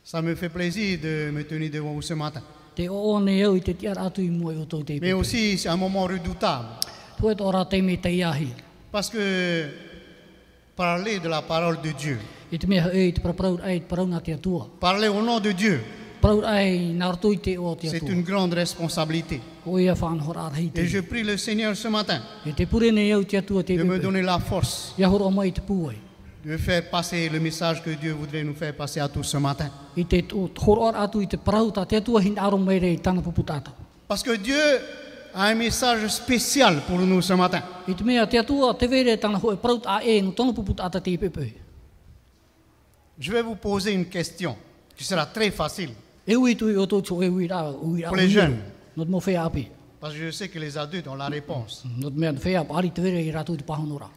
Ça me fait plaisir de me tenir devant vous ce matin. Te o ne au I te tiara atu I mua o tau te Mais aussi, c'est un moment redoutable. Toi e ora te me te iahi. Parce que parler de la parole de Dieu, I te mea e te prapraur ai te parauna te atua. parler au nom de Dieu, Praur ai nā rato I te o te c'est atua. une grande responsabilité. O ia whanhora arhei te. Et je prie le Seigneur ce matin E te pure ne au te atua te de me pepe. donner la force Ia horo mai te puai. de faire passer le message que Dieu voudrait nous faire passer à tous ce matin. I te horo atu I te parauta te atua hin aro mai rei tana puputata. Parce que Dieu a un message spécial pour nous ce matin. I te mea te atua te vere tana hoe parauta a e no tana puputata te pepe. Je vais vous poser une question qui sera très facile. E ui tu I o tō tō e ui rā, ui rā. Pour les jeunes. Not mo whea api. Parce que je sais que les adultes ont la réponse. Not mea whea api, ari te vere I rātou I te pahonora.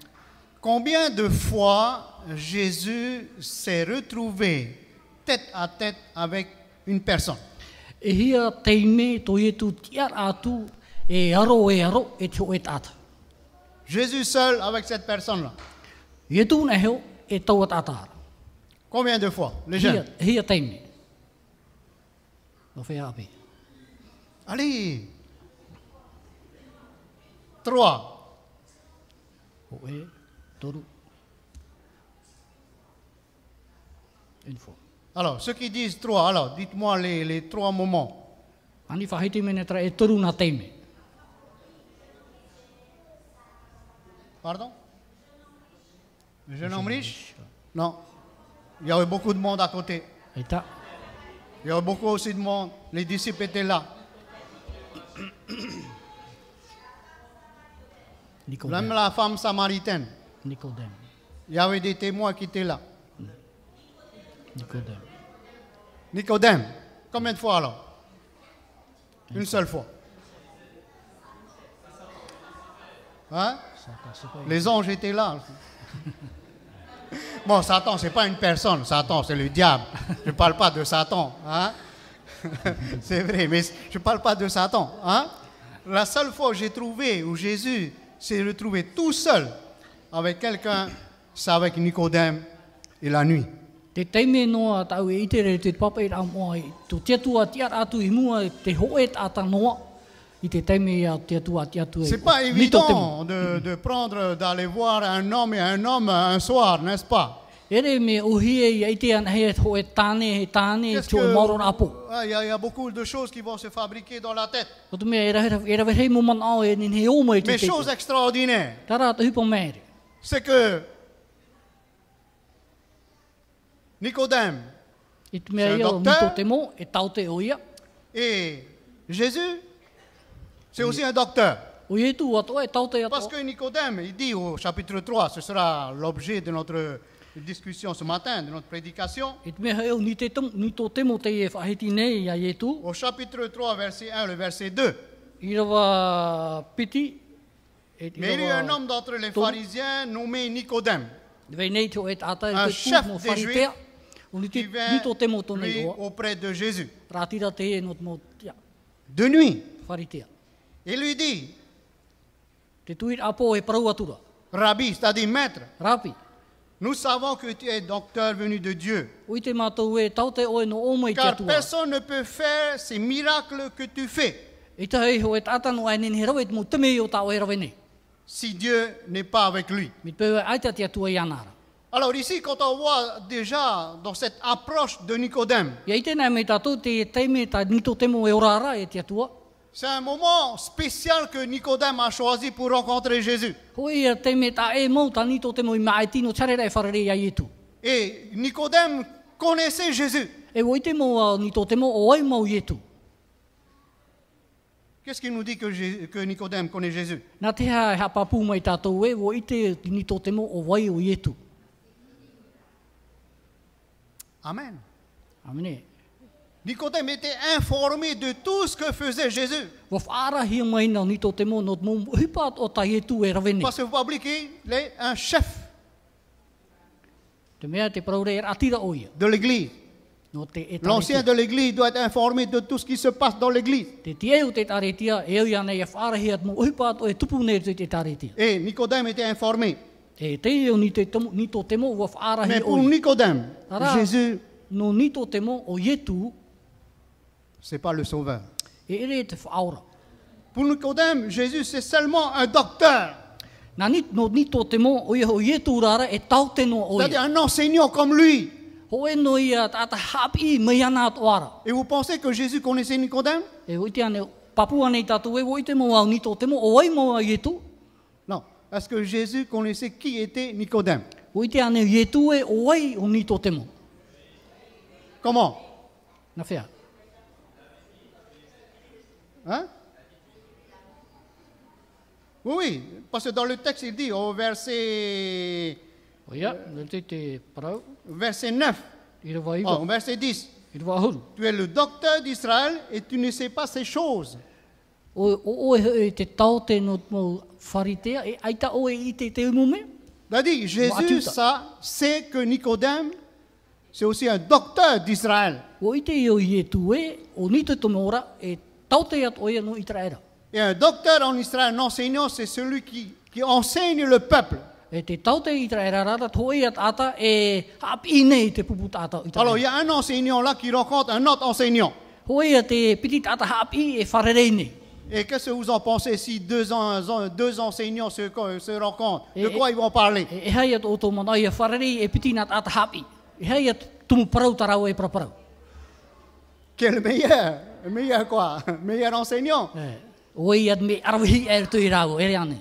Combien de fois Jésus s'est retrouvé tête à tête avec une personne? E hia teime to ietu tiar atu e aro e te o e tata. Jésus seul avec cette personne-là. Ietu na heo e tau at atara. Combien de fois? Les jeunes. Hia teime. No whea api. Allez. 3. O e, toru. Une fois. Alors, ceux qui disent 3, alors dites-moi les 3 moments. Ani whahiti mene tra e toru na teime. Pardon? Le jeune homme riche? Non. Il y avait beaucoup de monde à côté. E ta. Il y avait beaucoup aussi de monde. Les disciples étaient là. Même la femme samaritaine. Nicodème. Il y avait des témoins qui étaient là. Nicodème. Nicodème. Combien de fois alors? Une seule fois. Hein? Les anges étaient là. Bon, Satan, ce n'est pas une personne. Satan, c'est le diable. Je ne parle pas de Satan. Hein? C'est vrai, mais je ne parle pas de Satan. Hein? La seule fois où j'ai trouvé, où Jésus s'est retrouvé tout seul avec quelqu'un, c'est avec Nicodème et la nuit. Te teime noa tau e itere te papa I rā moa I tu te atua tiar atu I mua te hoe tata noa I te teime ia te atua te atu C'est pas évident de prendre, d'aller voir un homme et un homme un soir, n'est-ce pas? Ere me uhie ia ite an he hoe tāne he tāne Qu'est-ce tō moro apo. Il y a beaucoup de choses qui vont se fabriquer dans la tête. O te mea era hei mo man au e nin he oma I te Mais te. chose extraordinaire, Tara te hupo mere. c'est que Nicodème I te mea C'est un ia o docteur. mito te mo e tau te o ia. et Jésus, c'est aussi un docteur. O ia tu ato e tau te Parce ato. que Nicodème, il dit au chapitre 3, ce sera l'objet de notre discussion ce matin, de notre prédication. I te mea heo ni to te mo te e whahiti nei ia e tu. Au chapitre 3, verset 1, le verset 2. I rawa piti. E Mais il y a un homme d'entre les pharisiens nommé Nicodème, Vei nei te o e tata Un e te chef tu mo des wharitea. O ni qui te vint ni to te mo to nei lui, oa. auprès de Jésus, Rātira te e no te mo tia. de nuit. Wharitea. Il lui dit, Te tuir apo e parau atura. Rabbi, c'est-à-dire maître, Rapi. nous savons que tu es docteur venu de Dieu, Ui te mātou e tau te oe no oma I te car atua. personne ne peut faire ces miracles que tu fais I te hei ho e tātano ai nini he rawe te mo teme I o tau e rawe nei. si Dieu n'est pas avec lui. Mi te pewe aita te atua I anara. Alors ici, quand on voit déjà dans cette approche de Nicodème, Ia I tēnā me tātou te teime tā nito temo e orara e te atua. c'est un moment spécial que Nicodème a choisi pour rencontrer Jésus. Ho ia teime tā e mau tā nito temo I maa e tino charera e wharere ia I tu. Et Nicodème connaissait Jésus. E o I te mo nito temo o ai mau I tu. Qu'est-ce qu'il nous dit que Nicodème connaît Jésus? Nā te hea e hapapu mai tātou e, o I te nito temo o wai o I tu. Amen. Amene. Nicodème était informé de tout ce que faisait Jésus. Wa whaara hia mai nā nito temo no mo hipat o tā I tu e rawe nei. Parce que vous oubliez qu'il est un chef Te mea te paraure e atira o ia. de l'église. No te e L'ancien de l'église doit être informé de tout ce qui se passe dans l'église. Te tie o te taretia, e au ia nei e whaarahi at mo uhipat o e tupu nei te taretia. Et Nicodème était informé. E te o ni to temo ua whaarahi Mais o pour ia. Nicodème, Ara. Jésus no nito te mo o Ietu, c'est pas le sauveur. e ere te whaora. Pour Nicodème, Jésus, c'est seulement un docteur. Nā no nito te mo o Ietu rara e tau te no o C'est-à-dire un enseignant comme lui. Ho e no ia tata hapi mai ana atoara. Et vous pensez que Jésus connaissait Nicodème? E o ite ane papua nei tatu e o ite mo au nito te mo o ai mo a Ietu. Non. Est-ce que Jésus connaissait qui était Nicodème? O ite ane Ietu e o ai o nito te mo. Comment? Na whea. Hein? Oui, oui, parce que dans le texte, il dit au verset O ia, te parau, verset 9, i rewa iwa, au verset 10. i rewa huru. Tu es le docteur d'Israël et tu ne sais pas ces choses. O e te tau te no mo wharitea, e aita o e i te umume. C'est-à-dire, Jésus sait que Nicodème, c'est aussi un docteur d'Israël. O ite i o Ietu e, o nito te mora, e tau te at o ia no i traera. Et un docteur en Israël, un enseignant, c'est celui qui enseigne le peuple. E te tau te i traera rara, to e at ata, e hapi nei te pupu tata i Alors, il y traera. a un enseignant là qui rencontre un autre enseignant. Ho e te piti tata hapi e wharerei nei. Et qu'est-ce que vous en pensez si deux enseignants se rencontrent? De Et- quoi ils vont parler? E hei at o tō mana i a wharerei e piti nā tata hapi. E hei at tumu parau tarau e praparau. Quel est le meilleur? Le meilleur quoi? Le meilleur enseignant? O i at me arawihi e tu i rau, e re ane.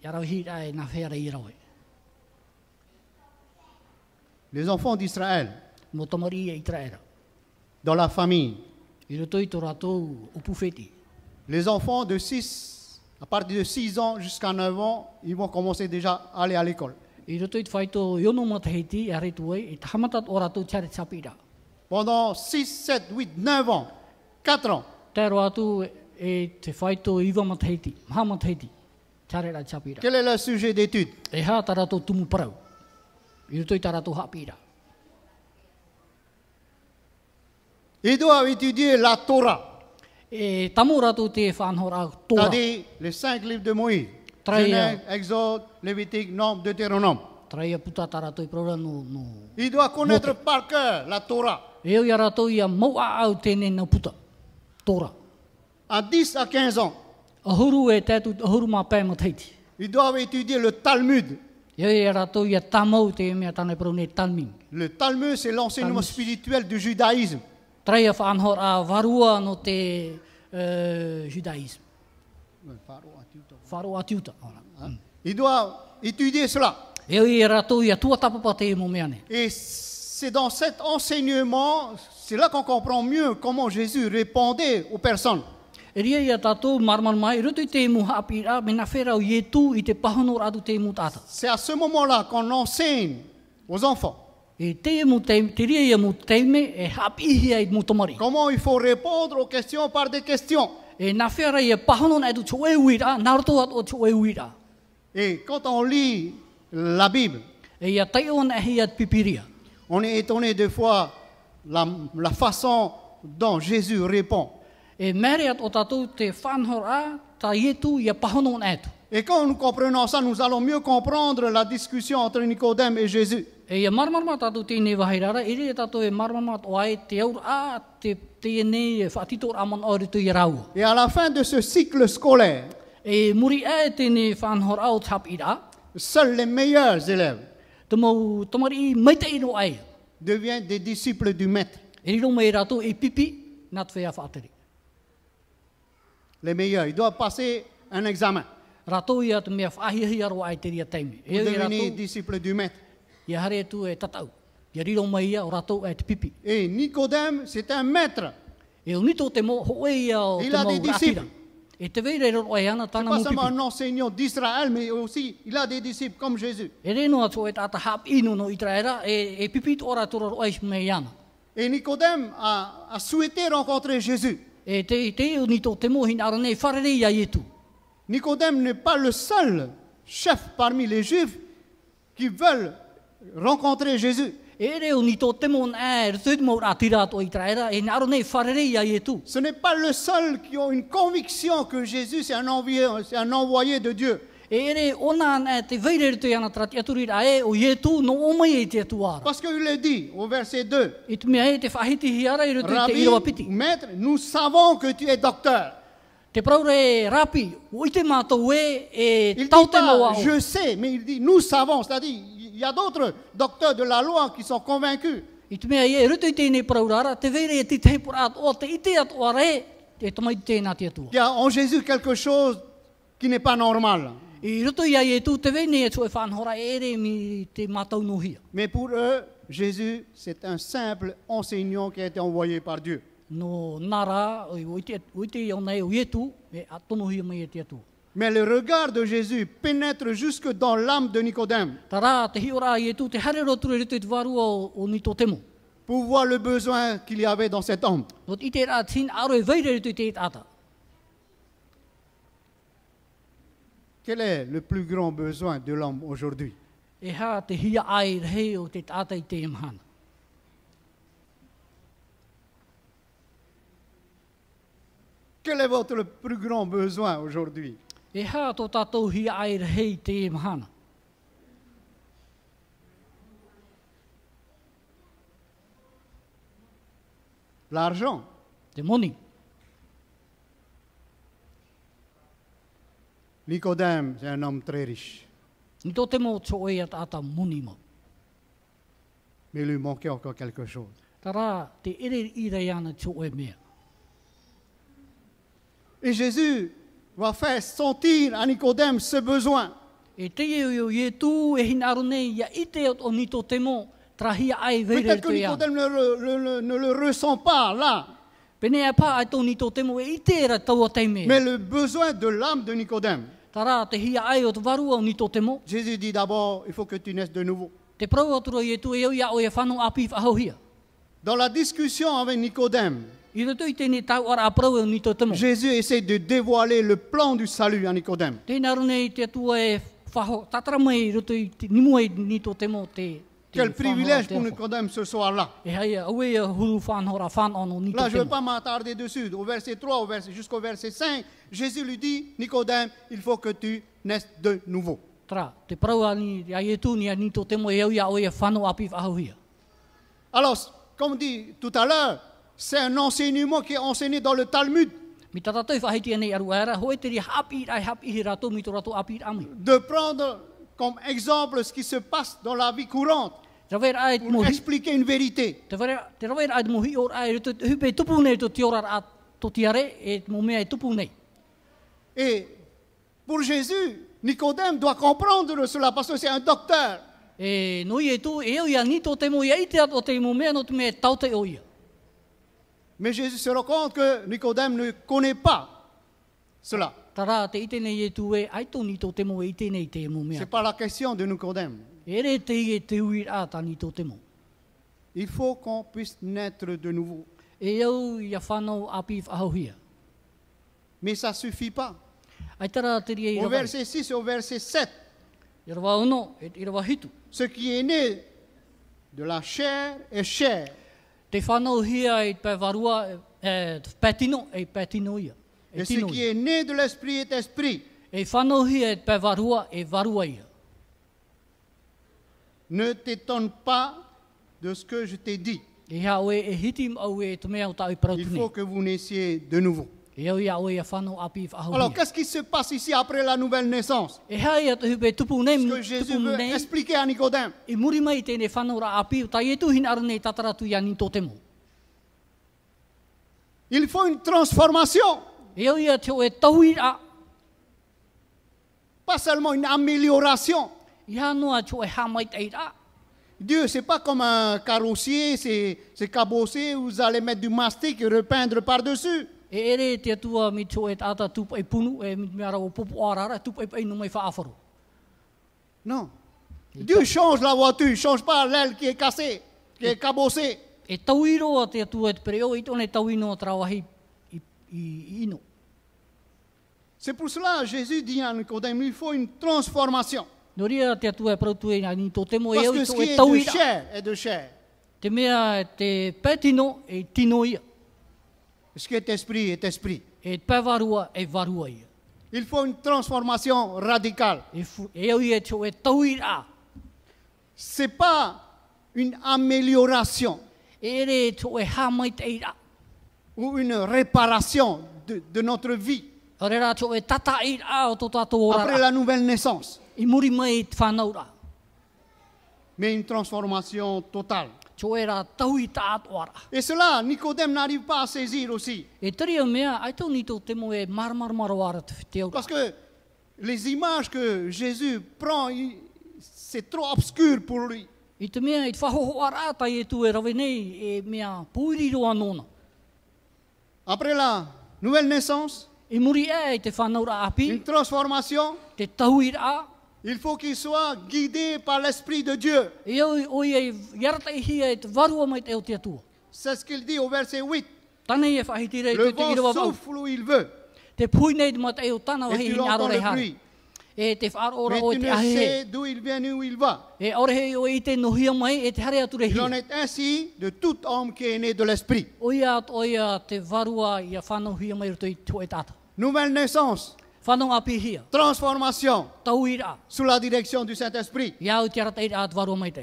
I arawihi e nā whera i rau e. Les enfants d'Israël, Mo tamari e i traera. dans la famille, I roto i tō rātou o pufeti. les enfants de 6, à partir de 6 ans jusqu'à 9 ans, ils vont commencer déjà à aller à l'école. I roto i te whaito iono matahiti e are tu e, i te hamatat o rātou tiare tsapira. Pendant 6, 7, 8, 9 ans, 4 ans, Tēro atu e te whaito iwa matahiti, maha matahiti, tiare rā tsapira. quel est le sujet d'étude? E hā tā rātou tumu parau. I roto i tā rātou hapira. Ils doivent étudier la Torah, E tamo rātou te whanhora tōra. c'est-à-dire les 5 livres de Moïse. Traia. Genèse, Exode, Lévitique, Nombre, Deutéronome. Traia puta tā rātou i praura no... Il doit connaître par cœur la Torah. E o ia rātou ia maua au tēnei nau puta. Tōra. À 10 à 15 ans, Ahuru e tētu, ahuru mā pē mataiti. ils doivent étudier le Talmud. E o ia rātou ia tamau te mea tāna prau ne talming. Le Talmud, c'est l'enseignement spirituel du judaïsme. Traia whanhora varua no te judaïsme. Wharo atiuta. Ils doivent étudier cela. E o ia rātou ia tuatapapa te mo mea ne. Et c'est dans cet enseignement, c'est là qu'on comprend mieux comment Jésus répondait aux personnes. E ria ia tātou marmar mai, roto i te mu hapira, me na whera o Ietu i te pahono rātou te mu tāta. C'est à ce moment-là qu'on enseigne aux enfants E te mu te ria ia mu teime e hapihi ai mu tomari. comment il faut répondre aux questions par des questions. E na whera ia pahono na edu tō e uira, nā roto at o tō e uira. Et quand on lit la Bible, E ia tai o na hi at pipiria. on est étonné des fois la façon dont Jésus répond. E mere at o tātou te whanhora, tā Ietu ia pahono na etu. Et quand nous comprenons ça, nous allons mieux comprendre la discussion entre Nicodème et Jésus. E ia marmarma tātou tēnei wahirara, e rea tātou e marmarma o ai te aur a te tēnei e whaatito ramon o rito i rau. Et à la fin de ce cycle scolaire, E muri e tēnei whanhora o tapira, seuls les meilleurs élèves te mau tamari i maitei no ai. deviennent des disciples du maître. E riro mai rātou e pipi, nā te whea whaateri. Les meilleurs, ils doivent passer un examen Rātou ia te mea whaahiahi aro ai te ria teime. E pour oi devenir rātou, disciples du maître. ia hare tu e tatau. Ia riro mai ia o rātou e te pipi. Et Nicodème, c'est un maître. E o nito te mo hoe ia o Il te a mau des disciples. rātira. E te veire roro ai ana C'est tāna pas mo seulement pipi. un enseignant d'Israël, mais aussi il a des disciples comme Jésus. E reno atu e tata hap inu no itraera, e pipi to ora tora ro ais me iana. Et Nicodème a souhaité rencontrer Jésus. E te o nito te mo hina ara nei wharere ia Ietu. Nicodème n'est pas le seul chef parmi les Juifs qui veulent rencontrer Jésus. E re o nito te mo e rtut mo ratira to itraera, e naro nei wharere ia Ietu. Ce n'est pas le seul qui a une conviction que Jésus c'est un envoyé de Dieu. E ere ona ana te veire te ana trati aturi ae o ye tu no o mai e te tuara. Parce qu'il le dit au verset 2. E tu mea e te whahiti hiara i roto i te Rabbi, irawa piti. maître, nous savons que tu es docteur. Te praure e rapi, o i te mātou e Il tau dit te maua pas, o. je sais, mais il dit, nous savons. C'est-à-dire, il y a d'autres docteurs de la loi qui sont convaincus. I te mea e roto i tēnei praurara, te veire e te teipura atu o te ite atu a re, te tamai tēnā te atua. Il y a en Jésus quelque chose qui n'est pas normal. I roto i ai e tu te vene e tue whanhora e ere mi te mātou nohia. Mais pour eux, Jésus, c'est un simple enseignant qui a été envoyé par Dieu. No nara, o ite i ona e o ietu, e atonohia mai e te atua. Mais le regard de Jésus pénètre jusque dans l'âme de Nicodème Tara, te hiora i e tu, te harero ture roto i te varua o Nito Temo. pour voir le besoin qu'il y avait dans cet homme. No i te rā tin aro e veire roto i te ata. Quel est le plus grand besoin de l'homme aujourd'hui? E ha te hia ai rei o te tata i te imhana. Quel est votre plus grand besoin aujourd'hui? E ha tō tātou hia ai rei te imhana. L'argent. Te moni. Nicodème, c'est un homme très riche. Nito Temo tō e ata moni mo. Mais il lui manquait encore quelque chose. Tara, te ere i rei ana tō e mea. Et Jésus va faire sentir à Nicodème ce besoin. E te iu i e tū e hinaro nei, ia ite o Nito Temo, tra hia ai veire Peut-être que te ia. Nicodème ne le ressent pas là. Pene e pā ai tō Nito Temo e ite era tau a teimea. Mais le besoin de l'âme de Nicodème. Tara, te hia ai o te varua o Nito Temo. Jésus dit d'abord, il faut que tu naisses de nouveau. Te prau atura i e tū e au ia o e whanu api whahauhia. Dans la discussion avec Nicodème, I roto i tēnei tau ara a prau o Nito Temo. Jésus essaie de dévoiler le plan du salut à Nicodème. Tēnā rune i te atua e whaho, tatara mai i roto i te nimua i Nito Temo te Quel whanhora privilège te pour aho. Nicodème ce soir-là. E hei au e huru whanhora whanono Nito Là, je ne veux Temo. pas m'attarder dessus. Au verset 3 jusqu'au verset 5, Jésus lui dit, Nicodème, il faut que tu naisses de nouveau. Tara, te prau ani a e tū ni a Nito Temo e au ia o e whanu api whahauhia. Alors, comme dit tout à l'heure, c'est un enseignement qui est enseigné dans le Talmud. Mi tatatau whahiti anei aru aera, hoi te ri hapi ai hapi hi rato mi tō rato api ami. De prendre comme exemple ce qui se passe dans la vie courante Te rawera ai pour mohi, expliquer une vérité. te rawera ai mohi o ai roto hupe tupu nei to te ora a to tiare e mo mea e tupu nei. Et pour Jésus, Nicodème doit comprendre cela parce que c'est un docteur. E noi e tu e o ia Nito Temo ia ite o te mo mea no te mea tau te o ia. Mais Jésus se rend compte que Nicodème ne connaît pas cela. Tara te ite nei e tu e ai tō Nito Temo e ite nei te mo Ce mea. n'est pas la question de Nicodème. E re te i e te ui a ta Nito Temo. Il faut qu'on puisse naître de nouveau. E au ia whanau api whahauhia. Mais ça ne suffit pas. Ai tara te ria i Au rawai. verset 6 et au verset 7, I rawa ono, i rawa hitu. ce qui est né de la chair est chair. Te whanau hia i pe varua patino, e patino ia. E Et ce tino qui ia. est né de l'esprit est esprit. E whanau hia i pe varua e varua ia. Ne t'étonne pas de ce que je t'ai dit. E hea oe e hiti au e te mea o tau i Il parautune. faut que vous naissiez de nouveau. E au ia oe e whanau api i whahau Alors, hia. qu'est-ce qui se passe ici après la nouvelle naissance? E hea ia te hupe tupu nei, Ce que Jésus tupu veut nei. expliquer à Nicodème. I muri mai tēnei whanau ra api, tai e tuhin aru nei tataratu ia Nito Temo. Il faut une transformation, E au ia te o e tauhi a, pas seulement une amélioration. i hanoa te o e hamai tei a. Dieu, c'est pas comme un carrossier, c'est cabossé, vous allez mettre du mastic et repeindre par-dessus. E ere te atua mi te o e tata tupu e punu, e mi ara o popo arara, tupu e no mai whaafaro. Non. Dieu change la voiture, il ne change pas l'aile qui est cassée, qui est cabossée. E tauiro a te atua e te pereo, i tone tauino a trawahi i ino. C'est pour cela que Jésus dit à Nicodème, il faut une transformation. No ria te atua e prautu e ni tō temo e Parce au que i ce tō qui e est de tauira. chair est de chair. Te mea te petino e tino ia. Ce qui est esprit est esprit. E te pēvarua e varua ia. Il faut une transformation radicale. E au e tō e tauira a. Ce n'est pas une amélioration E re tō e hamai te ira. ou une réparation de notre vie O re rā tō e tata ira o tō tātou après ora. la nouvelle naissance, I muri mai te whanaura. mais une transformation totale. Tō e rā taui tātou ara. Et cela, Nicodème n'arrive pas à saisir aussi. E tari o mea, ai tō ni tō te mo e marmaro ara te ora. Parce que les images que Jésus prend, c'est trop obscur pour lui. I te mea, i te whahoho ara tai e tū e rawe nei, e mea pūriro anōna. Après la nouvelle naissance, I muri e te whanaura api, une transformation, te tauira a. il faut qu'il soit guidé par l'Esprit de Dieu. E oi e yarata i hia e te varua mai te o te atua. C'est ce qu'il dit au verset 8. Tanei e whahitire Le te te irawa vent pau. souffle où il veut Te pui nei te mata e o tana et wahi tu hini aro entends rei le hara. bruit. E te whaarora Mais o tu te ne ahehe. sais d'où il vient ni où il va. E aorehe o i te nohia mai e te hare atu Il en rehi. est ainsi de tout homme qui est né de l'Esprit. Oia te varua i a whanau hia mai roto i tō e tata. Nouvelle naissance, Whanau api hia. transformation Tauira. sous la direction du Saint-Esprit. Ia o te arata i a te varua mai te.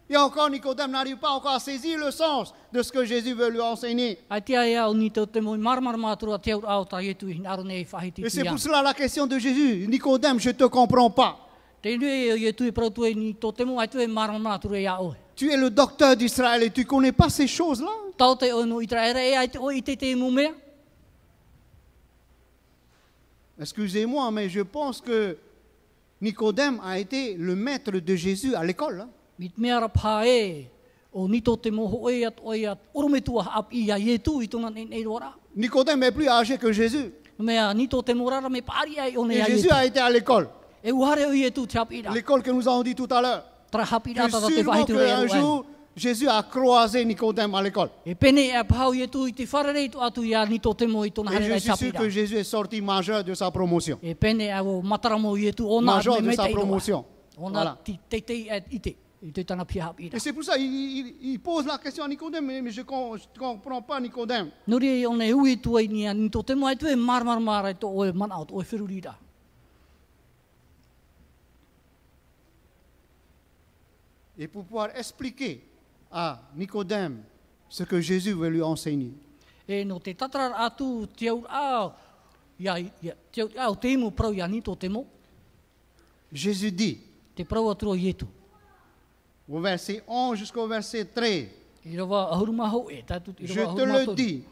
Et encore, Nicodème n'arrive pas encore à saisir le sens de ce que Jésus veut lui enseigner. Ai tia ia o ni tō te moi marmar mātura te aur au ta ietu i aro nei whahiti Et c'est tu ia. pour cela la question de Jésus. Nicodème, je ne te comprends pas. Te nui e ietu i prautu e ni tō te mo ai tu e marmar mātura ia oe. Tu es le docteur d'Israël et tu ne connais pas ces choses-là. Tau te o no i tra ere e ai te o i te mu mea. Excusez-moi, mais je pense que Nicodème a été le maître de Jésus à l'école. Hein. Mi mea ra pā e o ni tō te moho e at o i at orometua ap i a ietu i tōna nei rora. Nicodème est plus âgé que Jésus. Mea ni tō te morara me pāri ai o nei Et a Jésus ietu. a été à l'école. E uhare o ietu te api ira. L'école que nous avons dit tout à l'heure. Tra hapi Que ira tata te sûrement whahitu rei qu'un aru ai. jour, Jésus a croisé Nicodème à l'école. E pene e pāu ietu i te wharerei tu atu i a ni tō te mo i tōna Et here je rei suis tapi sûr ira. que Jésus est sorti majeur de sa promotion. E pene e o mataramo ietu o nā Major me de me sa te iroa. promotion. O nā Voilà. te e ite. I te tana pia hapi ira. Et c'est pour ça il pose la question à Nicodème, mais je ne comprends pas Nicodème. Nori e o ne hui tu ai ni a ni tō te mo ai tu e marmar e tō o e mana o tō e whiruri ira. Et pour pouvoir expliquer à Nicodème ce que Jésus veut lui enseigner, E no te tatara atu te au au, te au te imu prau ia ni tō te mo, Jésus dit, te prau atu o ietu. au verset 11 jusqu'au verset 13, I rawa ahuruma ho e, tātut i je rawa te ahuruma le toru. dis,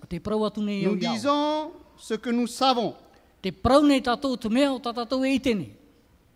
Te prau atu nei au nous iau. disons ce que nous savons. Te prau nei tātou te mea o tātou e itene.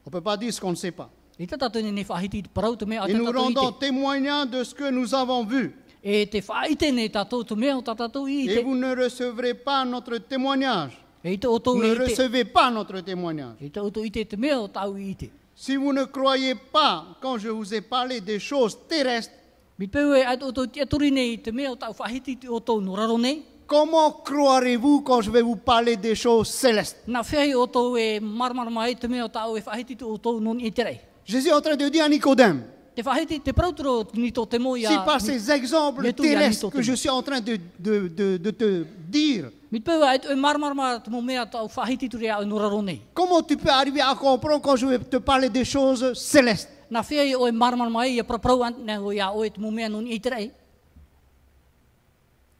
On ne peut pas dire ce qu'on ne sait pas. I te tātou nei whahiti te prau te mea a Et te nous tātou rendons ite. témoignage de ce que nous avons vu. E te whaite nei tātou te mea o tātou Et ite. vous ne recevrez pas notre témoignage. E i te o tau Vous ne e ite. recevez pas notre témoignage. E te o tau ite te mea o tau i ite. Si vous ne croyez pas quand je vous ai parlé des choses terrestres, Mi peu e ai o tau tia turi nei te mea o tau whahiti te o tau noraro nei. comment croirez-vous quand je vais vous parler des choses célestes? Nā whai o tau e marmar mai te mea o tau e whahiti te o tau non i terei. Jésus est en train de dire à Nicodème, Te whahiti te prauturo ni tō te mo ia. si par ces exemples Yetu ia terrestres ni que je suis en train de te dire, Mi peu ai e marmar mai te mo mea tau whahiti tu rea o noraro nei. comment tu peux arriver à comprendre quand je vais te parler des choses célestes? Nā whai o e marmar mai ia praprau ane o ia o e te mo mea non i terei.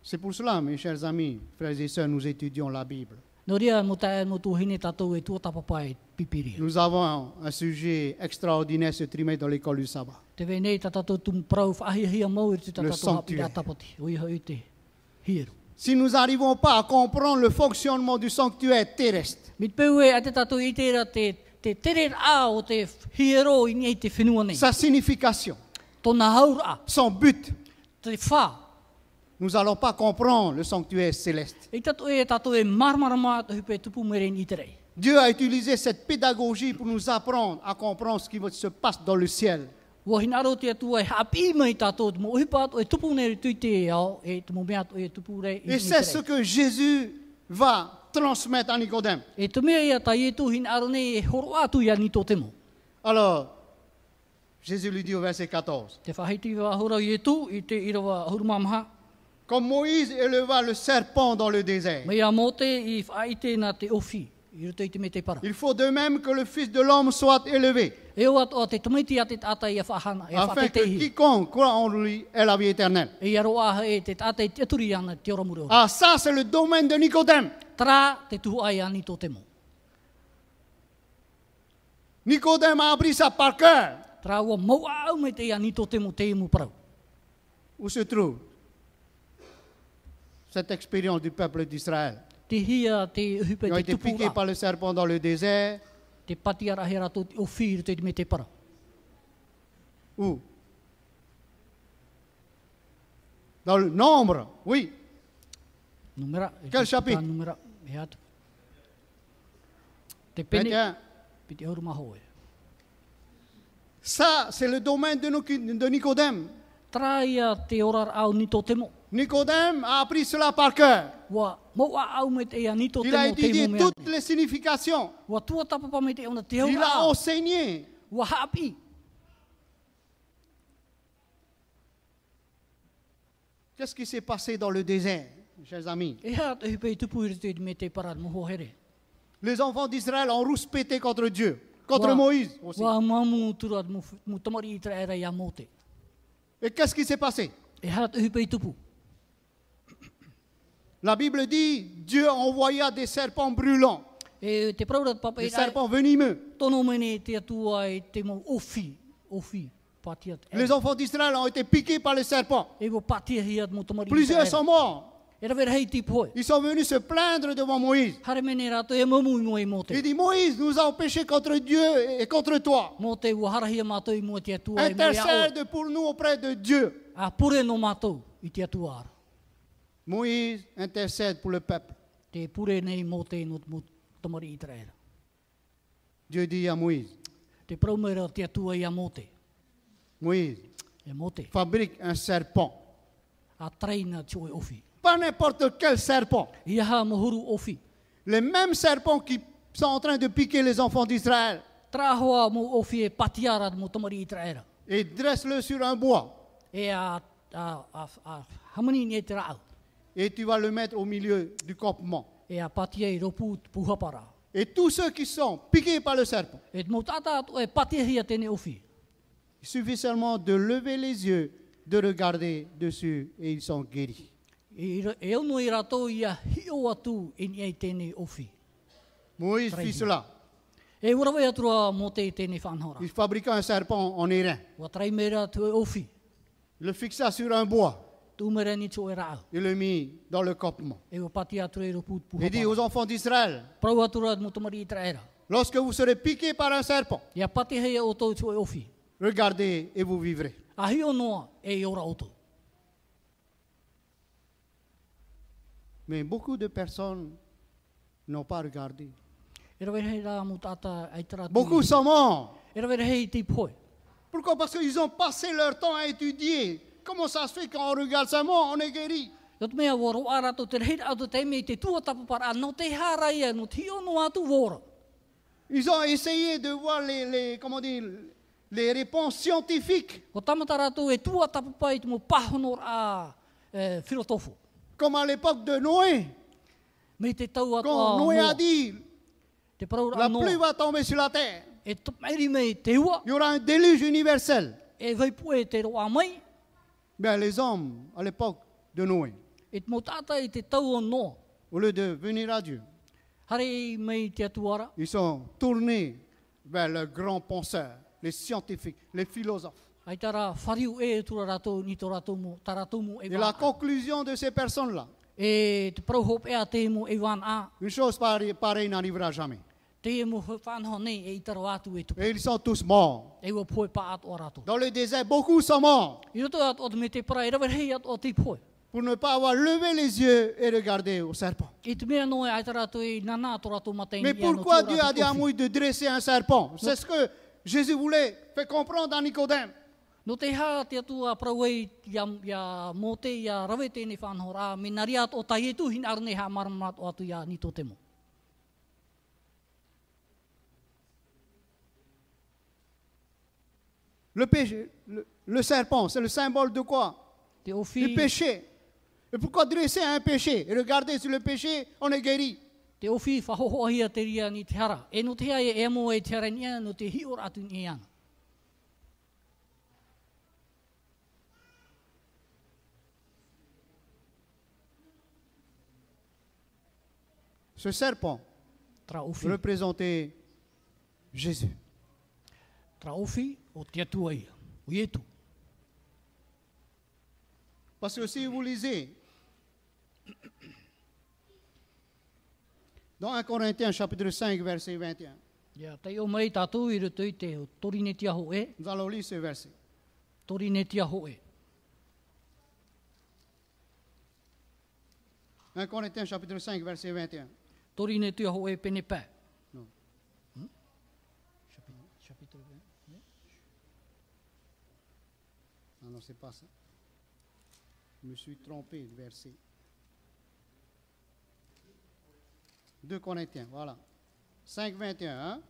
C'est pour cela, mes chers amis, frères et sœurs, nous étudions la Bible. No ria mo tae mo tū hine tātou e tuatapapai pipiria. Nous avons un sujet extraordinaire ce trimestre dans l'école du sabbat. Te venei tā tātou tum prau whahihia mau i te Le tātou hapi sanctuaire. a tapati. O iha i te hieru. Si nous n'arrivons pas à comprendre le fonctionnement du sanctuaire terrestre, Mi peu e a te tātou i te ra te tere a o te hiero i nei te whenua nei. sa signification, Tōna haura, son but, te whā. nous n'allons pas comprendre le sanctuaire céleste. I tātou e marmarama te hupe tupu mere ni te rei. Dieu a utilisé cette pédagogie pour nous apprendre à comprendre ce qui se passe dans le ciel. Wa hinaro te atua e hapi mai tātou te mo uhipa atu e tupu nei tui te ao e te mo mea atu e tupu rei i Et ni c'est te ce rei. que Jésus va transmettre à Nicodème. E te mea ia tai e tu hinaro nei e horo atu ia ni tō te mo. Alors, Jésus lui dit au verset 14, Te whahiti wa hora i e tu i te irawa hurumamaha. Comme Moïse éleva le serpent dans le désert. Me ia mō te I whaite nā te ofi, I roto I te me te para. Il faut de même que le Fils de l'homme soit élevé, E o ato te tamaiti a te tata I a whahana, e afin que whatetehi. quiconque croit en lui ait la vie éternelle. E aro aha e te tata I te aturi ana te ora muri ora. Ah, ça c'est le domaine de Nicodème. Tra te tuhu ai ani tō te mo. Nicodème a appris ça par cœur. Tra ua mau au me te ani tō te mo te imu parau. Où se trouve cette expérience du peuple d'Israël? Te hia te hupe Ils ont te été piqués tupura. par le serpent dans le désert. Te pati ara hera tō te ofi te me te para. Où? Dans le Nombre, oui. Numera. Quel chapitre? Numera. E atu. Te pene. 21. Piti auru maho e. Ça, c'est le domaine de Nicodème. Tra ia te orar au ni tō te mo. Nicodème a appris cela par cœur. Wa mau au me te ani tō te Il a mo te étudié mo me toutes ane. les significations. Wa tua tapapa me te ona te Il a aura. enseigné. Wa hapi. Qu'est-ce qui s'est passé dans le désert, chers amis? E hea te hupe I tupu I te me te para moho here. Les enfants d'Israël ont rouspété contre Dieu, contre Wa- Moïse aussi. Wa mamu tura mu tamari I tra era ia mō te. Et qu'est-ce qui s'est passé? E hea te hupe I tupu. La Bible dit, Dieu envoya des serpents brûlants, E te praura papa des I rai. serpents venimeux. Tono mene te atua I te mo ofi. Ofi. Patia te. Les enfants d'Israël ont été piqués par les serpents. E wo patia hiat mo tamari I Plusieurs sont morts. E ra vera hei tipu hoi. Ils sont venus se plaindre devant Moïse. Hare mene rato e mamu I mo I mō te. Il dit, Moïse, nous avons péché contre Dieu et contre toi. Mō te ua harahia mātou I mua te atua I mo ia o. Intercède pour nous auprès de Dieu. A pure no mātou I te atua ara. Moïse intercède pour le peuple. Te pure nei mō te no mo tamari I tra era. Dieu dit à Moïse, Te praumera te atua I a mō te. Moïse, E mō te. fabrique un serpent. A traina tio e ofi. Pas n'importe quel serpent. I aha mohuru ofi. Les mêmes serpents qui sont en train de piquer les enfants d'Israël. Tra hoa mo ofi e patiara mo tamari I tra era. Et dresse-le sur un bois. E a hamani ni e te rao. Et tu vas le mettre au milieu du campement. E a patia I ropu puhapara. Et tous ceux qui sont piqués par le serpent, E mo tata atu e patia hia tene ofi. il suffit seulement de lever les yeux, de regarder dessus et ils sont guéris. E ono I rato ia hio atu I ni e tene ofi. Moïse fit cela. E urawe atua mo te tene whanhora. Il fabriqua un serpent en airain. Wa trai mera tu e ofi. Il le fixa sur un bois Tu mera ni tu e rao. et le mit dans le campement. E wa patia atu e ropu Il dit puhapara. aux enfants d'Israël, Prau atura mo tamari I tra era. lorsque vous serez piqués par un serpent, Ia pati hea o tau tu e ofi. regardez et vous vivrez. A hio noa e I ora oto. Mais beaucoup de personnes n'ont pas regardé. E rawe hei rā mo tata ai tara Beaucoup sont morts. E rawe hei te poi. Pourquoi? Parce qu'ils ont passé leur temps à étudier. Comment ça se fait quand on regarde sa mort, on est guéri? Yot mea waro arato te rei auto te me te tua tapapara. No te hara ia, no te hio no atu woro. Ils ont essayé de voir comment dire, les réponses scientifiques. Ko tamatara tu e tua tapapai te mo pahonor a filotofo. Comme à l'époque de Noé. Me te tau atu Quand a Noé a noa. dit, Te paraura la a pluie noa. va tomber sur la terre. E tumairi me te ua. Il y aura un déluge universel. E vaipue te roa mai. Bien, les hommes, à l'époque de Noé, E te mo tata i te tau o noa. au lieu de venir à Dieu, Hare mei te atuara. ils sont tournés vers le grand penseur, les scientifiques, les philosophes. Ai tara whariu e tura rato ni to rato mo, tarato mo e Et la wāna. conclusion de ces personnes-là, E te prauhop e a te mo e wāna a. une chose pareille n'arrivera jamais. Te e mo whanho nei e i taro atu e tupu. Et ils sont tous morts. E wa poe pa atu o rato. Dans le désert, beaucoup sont morts I roto atu o te me te para, e rawe hei atu o te poe. pour ne pas avoir levé les yeux et regardé au serpent. I te mea noe ai tarato e nana to rato matai Mais pourquoi Dieu a dit à Moïse de dresser un serpent? C'est ce que Jésus voulait faire comprendre à Nicodème. No te hā te atu a prauei ia mō te ia rawe tēne whanho rā, me nari atu o tai e tu hin arne ha maramat o atu ia ni tō te mo. Le péché, le serpent, c'est le symbole de quoi? Te ofi, Du péché. Et pourquoi dresser un péché et regarder sur le péché, on est guéri. Te ofi whahohoahia te ria ni te hara. E no te hea e mo e te hara ni ana, no te hior atu ni ana. Ce serpent Tra ofi, représentait Jésus. tra ofi o te atua ia. O ietu. Parce que si vous lisez dans 1 Corinthiens chapitre 5 verset 21, Ia, tei o mai tātou i rutu i te o torine tia ho e, nous allons lire ce verset. torine tia ho e. 1 Corinthiens chapitre 5 verset 21. Torine tia ho e pene pē. Non. Chapitre Ah non, c'est pas ça. Je me suis trompé de verset. 2 Corinthiens, voilà. 5, 21. Hein?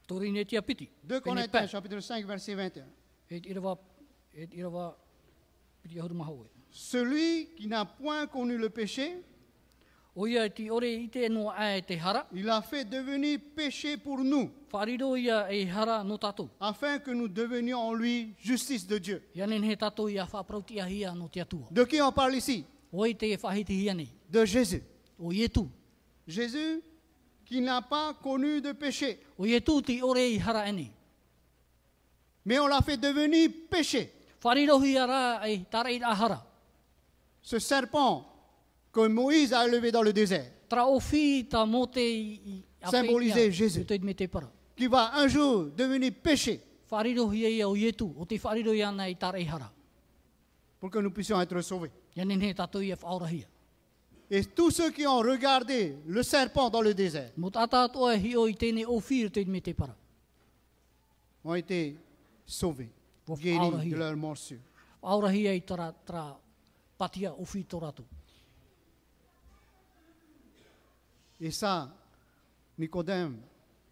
Torine tia piti. 2 Pene Corinthiens pē. chapitre 5 verset 21. E irawa piti ahuru maha e. Celui qui n'a point connu le péché, O ia ti ore i te no ai te hara. il a fait devenir péché pour nous, Whariro ia e hara no tātou. afin que nous devenions en lui justice de Dieu. Ianen he tātou ia whaprauti ahia no te atua. De qui on parle ici? O i te e whahiti hia nei. De Jésus. O ietu. Jésus qui n'a pas connu de péché, O ietu ti ore i hara ane. mais on l'a fait devenir péché. Whariro hi ara e tarei a hara. Ce serpent que Moïse a élevé dans le désert, Tra ofi ta mote i Symboliser Jésus. Te me te para. qui va un jour devenir péché, Whariro hi ia o ietu. O te whariro ia nei tarei hara. pour que nous puissions être sauvés. Ianen he tātou ia whaorahia. Et tous ceux qui ont regardé le serpent dans le désert Mo tātā toa hi o i tēne ofi te me te para. ont été sauvés, Wow, guéris aurahia. de leur morsure. Whaorahia i tra patia ofi tō ratu. Et ça, Nicodème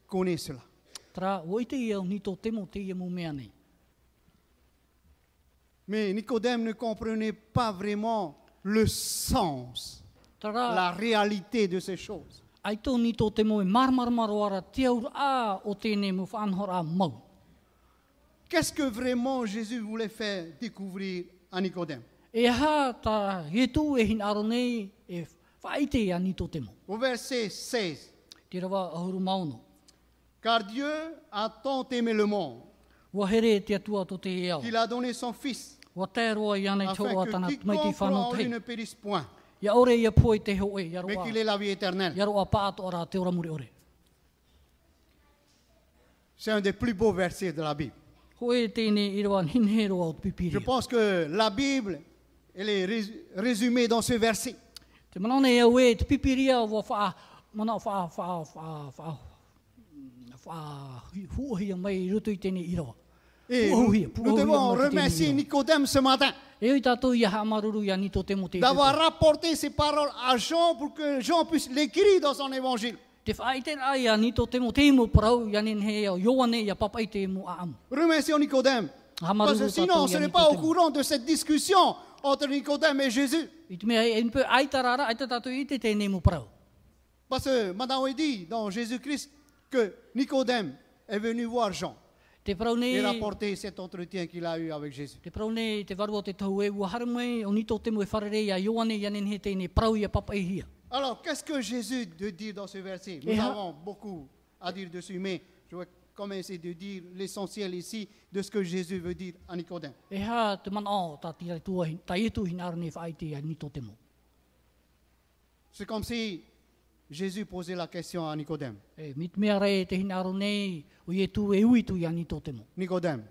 connaît cela. Tra o i te ia o ni tō temo te ia mo mea nei. Mais Nicodème ne comprenait pas vraiment le sens, Tara, la réalité de ces choses. ai tō ni tō temo e marmarmaro ara te aur a o tēne mo whanhora mau. Qu'est-ce que vraiment Jésus voulait faire découvrir à Nicodème? E ha ta hetu e hin aro nei e whaite ia ni tō temo. Au verset 16. Te rawa ahuru mauno. Car Dieu a tant aimé le monde Wa here te atua tō te e au. qu'il a donné son Fils, Wa te roa ia nei tō afin atana que mai te quiconque croit whanau en te lui hei. ne périsse point, Ia ore ia poe te ho e, ia mais roa. qu'il ait la vie éternelle. Ia roa pāto ara te ora muri ore. C'est un des plus beaux versets de la Bible. Hoe tēne i roa hinhe roa o te Je pipiria. pense que la Bible, elle est résumée dans ce verset. Te manane e ue te pipiria wa mana huahia mai i rutu i tēne i roa. Et Puahuhia, nous puahuhia devons mai te tēne remercier i roa. Nicodème ce matin E oi tātou ia haamaruru ia ni tō temo te d'avoir rapporté ces paroles à Jean pour que Jean puisse l'écrire dans son évangile. Te whaite ai a ni tō temo te mo parau ia nen he au Ioane ia papai te mo a amu. Remercions Nicodème. Parce que sinon, on ne serait pas au courant de cette discussion entre Nicodème et Jésus. I te mea e mpe ai tarara, ai tātou i te tēne mo parau. Parce que maintenant, il dit dans Jésus-Christ que Nicodème est venu voir Jean Te parau et ne, rapporter cet entretien qu'il a eu avec Jésus. te parau ne te varua te tau e ua haramai o ni tō temo e wharere ia Ioane ia nen he tēne parau ia papai hia. Alors, qu'est-ce que Jésus veut dire dans ce verset? Nous Et avons beaucoup à dire dessus, mais je vais commencer de dire l'essentiel ici de ce que Jésus veut dire à Nicodème. E ha te mana o tā tira tua hin, tā etu hin arane whaite ia ni tō temo. C'est comme si Jésus posait la question à Nicodème. E mit mea rei te hin aro nei o ie tu e ui tu ia ni tō temo. Nicodème,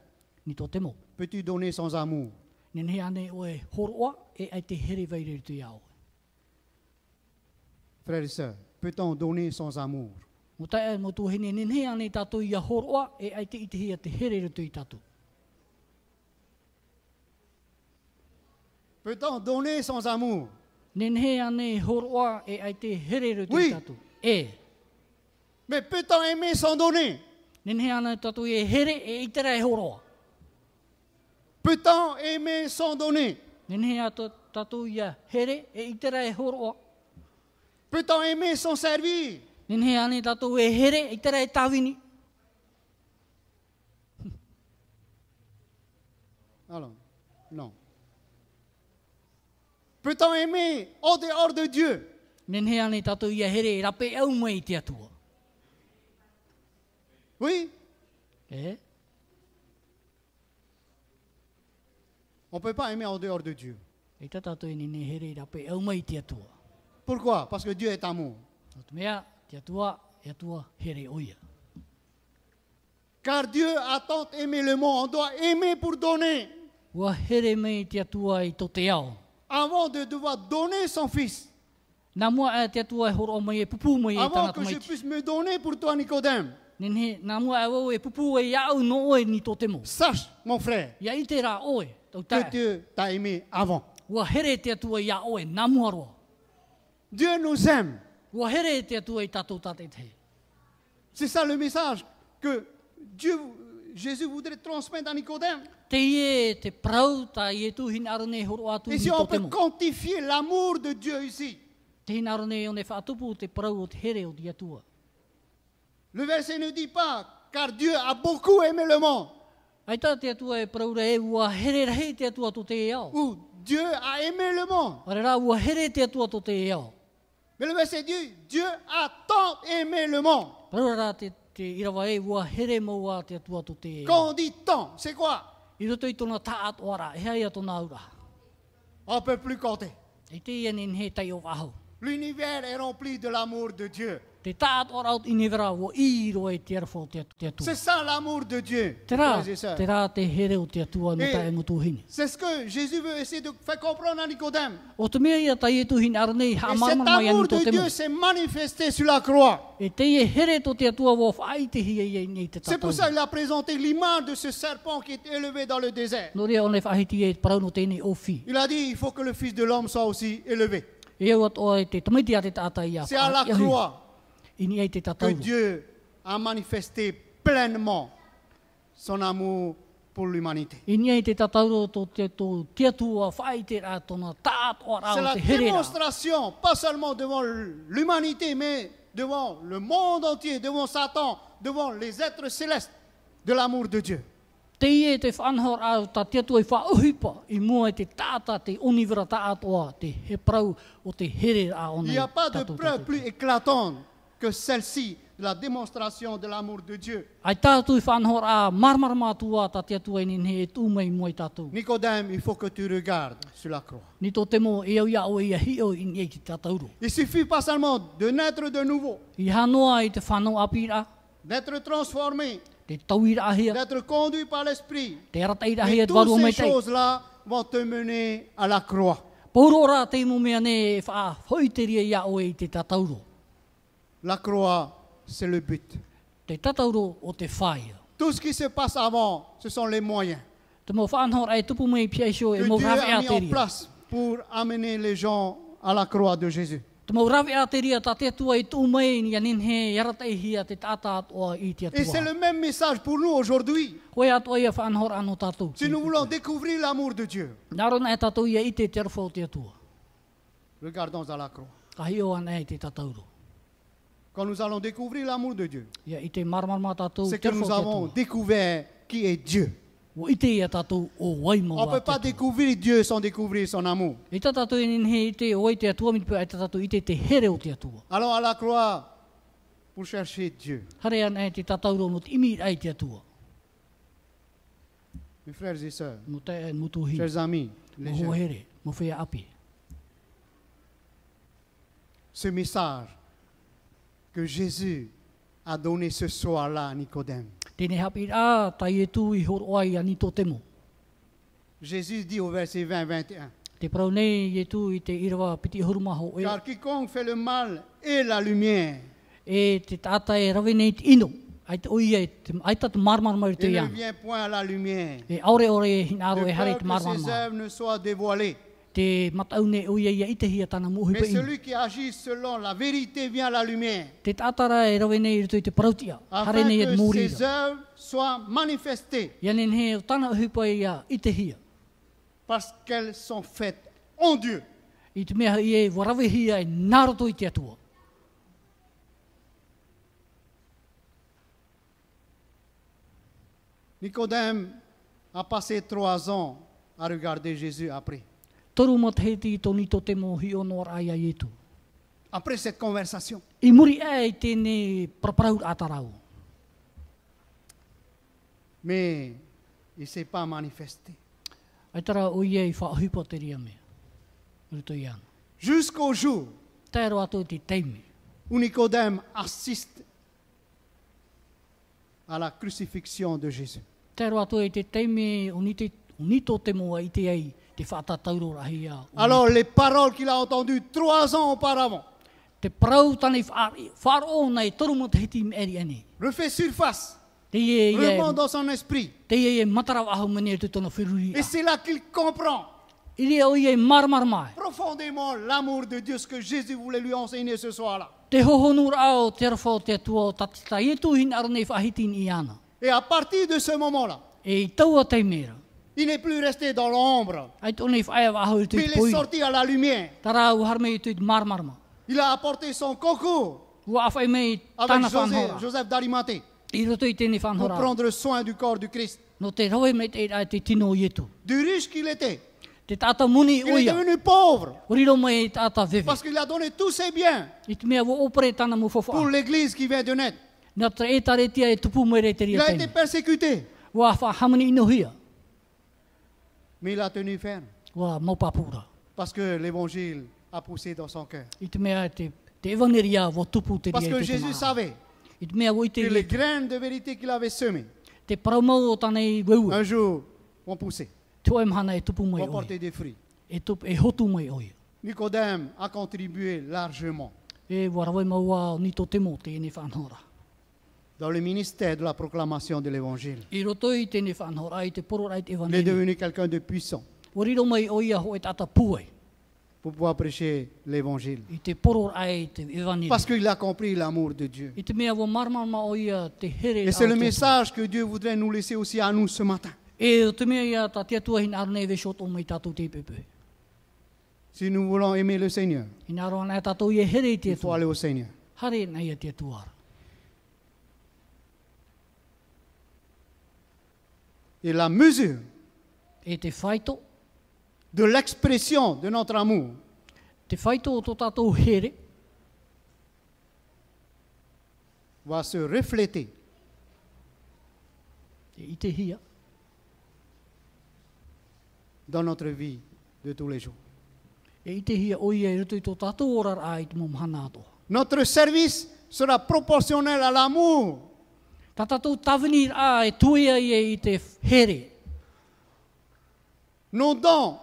Ni tō temo. peux-tu donner sans amour? Nen he ane o e horoa e ai te here veire tu iau. Frères et sœurs, peut-on donner sans amour? Mo tae mo tu hene nen he ane tātou ia horoa e ai te ite hia te here tu i tātou. Peut-on donner sans amour? Nen he ane horoa e ai te here tu Oui. i tātou. E. Mais peut-on aimer sans donner? Nen he ane tātou e here e itera e horoa. Peut-on aimer sans donner? Nenhea tatou ia here e itera e horoa. Peut-on aimer sans servir? Nenhea ane tatou e here e itera e tawini. Alors, non. Peut-on aimer en dehors de Dieu? Nenhea ane tatou ia here e rape au mai te atua. Oui, E? on ne peut pas aimer en dehors de Dieu. E ta tatou e nene here e rape au mai te atua. Pourquoi? Parce que Dieu est amour. O te mea, te atua, e atua here oia. Car Dieu a tant aimé le monde, on doit aimer pour donner. Ua here mai te atua i to te ao. Avant de devoir donner son fils. Nā mua e te atua e horo mai e pupu mai e Avant tana que je tamaiti. puisse me donner pour toi, Nicodème. Nenhe, nā mua e wau e pupu e iau no oe ni tō te mo. Sache, mon frère, Ia i te rā oe, tau que tae. Dieu t'a aimé avant. Ua here te atua ia oe, nā mua roa. Dieu nous aime. Ua here te atua i tātou tātai te. C'est ça le message que Jésus voudrait transmettre à Nicodème. Te ie te prau, ta ie tu hin arone horo atu Et ni si on tō te peut mo. quantifier l'amour de Dieu ici, Te hin arone o ne whaatupu te prau o te here o te atua. le verset ne dit pas, car Dieu a beaucoup aimé le monde, Ai tā te atua e prau re e ua here rahi te atua tō te e ao. ou Dieu a aimé le monde. Are rā ua here te atua tō te e ao. Mais le verset dit, Dieu a tant aimé le monde. Prau rā te irawa e ua here maua te atua tō te e Quand ao. on dit tant, c'est quoi? I roto i tōna taat ora, e haia tōna aura. On ne peut plus compter. E te ia nin he tai o wahau. L'univers est rempli de l'amour de Dieu. Te taat ora out inevera o i ro e te arafo te atua. C'est ça l'amour de Dieu, Te rā, frères et sœurs. te rā te here o te atua no Et- tae mo tuhini. C'est ce que Jésus veut essayer de faire comprendre à Nicodème. O te mea ia tai e tuhini aranei Et ha cet marmar mai amour anu tō de te mo. Dieu s'est manifesté sur la croix. E te ie here tō te atua wo whai te hia ia nei te C'est tatau. pour ça qu'il a présenté l'image de ce serpent qui est élevé dans le désert. No rea o ne whahiti e parau no tēnei ofi. Il a dit, il faut que le Fils de l'homme soit aussi élevé. E au ato e te tamaiti a te tata ia. C'est à la croix Ini ai te que tatau. Dieu a manifesté pleinement son amour pour l'humanité. Ini ai te tatau tō te atua whai te rā tōna taat o C'est rā la o te here rā. démonstration, pas seulement devant l'humanité, mais devant le monde entier, devant Satan, devant les êtres célestes, de l'amour de Dieu. Te ie te whanhor au ta te atua i whauhipa i mua e te tāta te onivera tātoa te he prau o te here rā o Il nei n'y a pas de tatou preuve tatou. plus éclatante que celle-ci de la démonstration de l'amour de Dieu. Ai tātou i whanhor a marmar mātua ta te atua i nene e tūmei mua i tātou. Nicodème, il faut que tu regardes sur la croix. Ni tō te mo e au ia o ia hi o i nei ki tātauro. Il suffit pas seulement de naître de nouveau, I hanoa i te whanau apira, d'être transformé, te tauira ahia, d'être conduit par l'Esprit. te rataira Et ahia te waru o toutes mai ces tei. choses-là vont te mener à la croix. Pauro rā te mo mea ne e wha hoiteria ia o i te tātauro. La croix, c'est le but. Te tātauro o te whaia. Tout ce qui se passe avant, ce sont les moyens Te mo whanhor ai tupu mai piaisho e que mo Dieu rawe a mis en ateria. place pour amener les gens à la croix de Jésus. Te mo rawe ateria ta te atua i tū mai ni anin he yarata i hia te tāta atoa i te Et c'est atua. le même message pour nous aujourd'hui. Koe atoa ia whanhor ano tātou. Si nous voulons découvrir l'amour de Dieu, Nārona e tātou ia i te te arwha o te atua. regardons à la croix. Ka hi o ana e te tātauro. Quand nous allons découvrir l'amour de Dieu, Ia i te marmarma tātou c'est te que arwha o nous te avons atua. découvert qui est Dieu. O ite ia tātou o waimo On ne wā peut pas te atua. découvrir Dieu sans découvrir son amour. I tā tātou i nin he i te o i te atua mi pe ai tā tātou i te here o te atua. Allons à la croix pour chercher Dieu. Hare ana e te tātauro no te imi ai te atua. Mes frères et sœurs, Mo te e mutuhi. chers amis, Mo les jeunes, hohere. Mo whea api. ce message que Jésus a donné ce soir-là à Nicodème. Tēnei hapi a tai e tū i horo ai ani tō temo. Jésus dit au verset 20-21, Te parau nei e tū i te irawa piti huruma ho e. car quiconque fait le mal est la lumière E te tāta e rawe nei te ino. Ai te oia e te aita te marmar mai te et ne iana. vient point à la lumière. E aure ore e hinaro De e hare peur te que marmar ses mai. œuvres ne soient dévoilées. Te matau ne o ia i te hia tana muhi Mais pa ina. celui qui agit selon la vérité vient à la lumière, Te tātara e rawe nei i te parautia. Hare afin nei e que mōrira. ses œuvres soient manifestées, Ia nen he o tana hupa ia i te hia. parce qu'elles sont faites en Dieu. I te mea i e warawe hia e nāroto i te atua. Nicodème a passé 3 ans à regarder Jésus après. Toru mat heti i toni to te mohi o nor aia i tu. Après cette conversation, I muri e i tēne praparau atarau. mais il ne s'est pas manifesté. Ai tara o ia i whaahupa te ria mea. Ruto i ana. Jusqu'au jour Tēro ato te teime. où Nicodème assiste à la crucifixion de Jésus. Tēro ato e te teime o ni to te moa i te ei te whaatatauro rahi a. Alors les paroles qu'il a entendues 3 ans auparavant Te parau tane whaaro nei toru mat heti me eri ane. refait surface, Te ie remonte dans son esprit. te ie matarau aho mene te tona whiruri. Et c'est là qu'il comprend I rea o ie marmar mai. profondément l'amour de Dieu, ce que Jésus voulait lui enseigner ce soir-là. Te hohonur ao te rafo te atua o tatita i tu hin arnei whahitin i ana. Et à partir de ce moment-là, E i taua te mera. il n'est plus resté dans l'ombre, Ai tōnei whaewa aho i tu mais i il est poi. sorti à la lumière. Tara u harme i tu i marmarma. Il a apporté son concours Ua awhai mei avec tāna whanhora. Joseph d'Arimathée I roto i tēne pour whanhora. prendre soin du corps du Christ. No te rawe mei te ai te tino i etu. Du riche qu'il était, Te tata muni il est oia. devenu pauvre Uriro mai tata veve. parce qu'il a donné tous ses biens I te mea wo opere tāna mu pour whawha. l'église qui vient de naître. Nā tra e tare tia e tupu mere te Il ria a été tēne. persécuté, Ua whahamani ino hia. mais il a tenu ferme Ua maupapura. parce que l'évangile a poussé dans son cœur. I te mea te evangeria wo tupu te Parce ria que i te Jésus maa. savait I te mea wo i te que les ria. graines de vérité qu'il avait semées, Te paramau o tānei weua. un jour, vont pousser, Te oe mhana e tupu mai vont oia. porter des fruits. E hotu mai oia. Nicodème a contribué largement E warawe maua ni to temo te ene whanhora. dans le ministère de la proclamation de l'évangile. I roto i tēne whanhora i te poro ai te Il est evangelia. devenu quelqu'un de puissant Wariro mai oia ho e tata puai. pour pouvoir prêcher l'évangile. I te poro ai te evangelia. Parce qu'il a compris l'amour de Dieu. I te mea wo marmama oia te here. Et c'est le au te- message que Dieu voudrait nous laisser aussi à nous ce matin. E o te mea ia ta te atua hin arne ve shot o mai tatou te pepe. Si nous voulons aimer le Seigneur, I nā roa nā tatou i e here i te il faut atua. aller au Seigneur. Hare nei a te atua. Et la mesure E te whaito. de l'expression de notre amour Te whaito o tō tatou here. va se refléter E i te hia. dans notre vie de tous les jours. E i te hia oia i rutu i tō tatou orar ai te mom hana atoa. Notre service sera proportionnel à l'amour Tā tatou tawini a e tuia i te here. Nos dons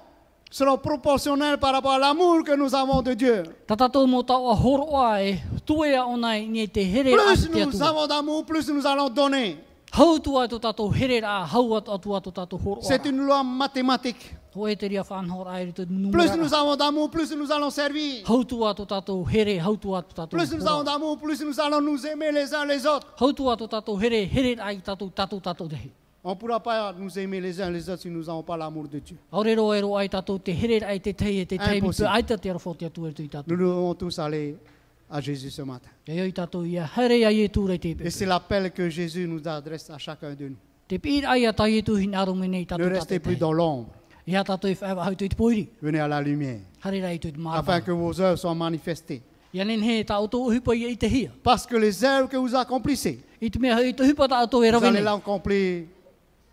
seront proportionnels par rapport à l'amour que nous avons de Dieu. Tā tatou mō tau a horo a e tuia o nei ni te here a Plus te nous atua. avons d'amour, plus nous allons donner. Hau tua tō tatou here a hau atua tō tatou horo C'est a. une loi mathématique. Ho e te ria whanhora ai te Plus numera. nous avons d'amour, plus nous allons servir. Hau tua tō tatou here, hau tua tō tatou Plus nous avons horo. d'amour, plus nous allons nous aimer les uns les autres. Hau tua tō tatou here ai tatou tehi. On ne pourra pas nous aimer les uns les autres si nous n'avons pas l'amour de Dieu. Aurero ero ai tatou te here ai te tei e te tei. Impossible. Ai ta te arafo te atu e tu i tatou. Nous devons tous aller à Jésus ce matin. E i tatou ia here ai e tūrei te Et pepe. c'est l'appel que Jésus nous adresse à chacun de nous. Te pīr ai a tai e tu hin aro menei Ne tatou restez plus tatou dans l'ombre. tei. Ia tatou e whaewa hau tu i te poiri. Venez à la lumière. Hare rai tu i te Afin marama. que vos œuvres soient manifestées. Ia nen he ta auto hupa i te hia. Parce que les œuvres que vous accomplissez, I te mea i te hupa ta auto e vous rawe allez nei. l'accomplir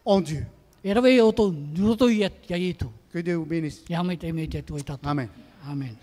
en Dieu. E rawe o tō roto i a tu. Que Dieu vous bénisse. Ia mei te mei te tu i tatou. Amen. Amen.